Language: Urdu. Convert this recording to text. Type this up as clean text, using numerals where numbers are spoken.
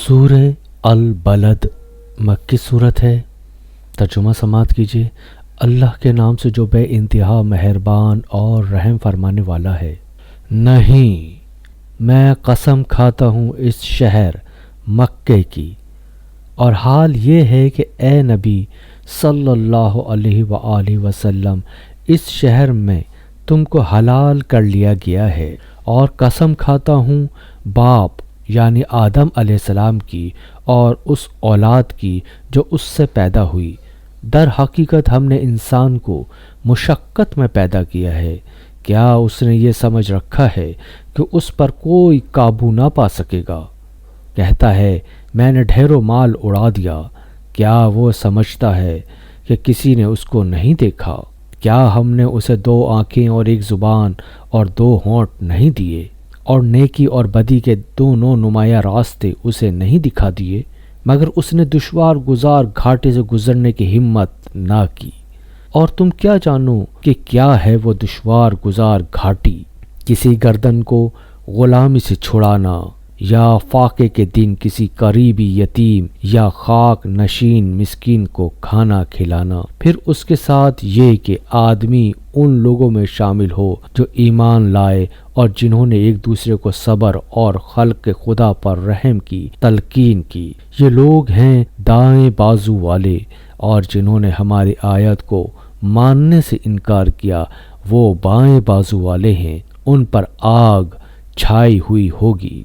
سورہ البلد مکی صورت ہے۔ ترجمہ سماعت کیجیے۔ اللہ کے نام سے جو بے انتہا مہربان اور رحم فرمانے والا ہے۔ نہیں، میں قسم کھاتا ہوں اس شہر مکے کی، اور حال یہ ہے کہ اے نبی صلی اللہ علیہ وآلہ وسلم، اس شہر میں تم کو حلال کر لیا گیا ہے، اور قسم کھاتا ہوں باپ یعنی آدم علیہ السلام کی اور اس اولاد کی جو اس سے پیدا ہوئی۔ در حقیقت ہم نے انسان کو مشقت میں پیدا کیا ہے۔ کیا اس نے یہ سمجھ رکھا ہے کہ اس پر کوئی قابو نہ پا سکے گا؟ کہتا ہے میں نے ڈھیروں مال اڑا دیا۔ کیا وہ سمجھتا ہے کہ کسی نے اس کو نہیں دیکھا؟ کیا ہم نے اسے 2 آنکھیں اور 1 زبان اور 2 ہونٹ نہیں دیے، اور نیکی اور بدی کے دونوں نمایاں راستے اسے نہیں دکھا دیے؟ مگر اس نے دشوار گزار گھاٹے سے گزرنے کی ہمت نہ کی۔ اور تم کیا جانو کہ کیا ہے وہ دشوار گزار گھاٹی؟ کسی گردن کو غلامی سے چھڑانا، یا فاقے کے دن کسی قریبی یتیم یا خاک نشین مسکین کو کھانا کھلانا، پھر اس کے ساتھ یہ کہ آدمی ان لوگوں میں شامل ہو جو ایمان لائے اور جنہوں نے ایک دوسرے کو صبر اور خلق خدا پر رحم کی تلقین کی۔ یہ لوگ ہیں دائیں بازو والے، اور جنہوں نے ہماری آیت کو ماننے سے انکار کیا وہ بائیں بازو والے ہیں، ان پر آگ چھائی ہوئی ہوگی۔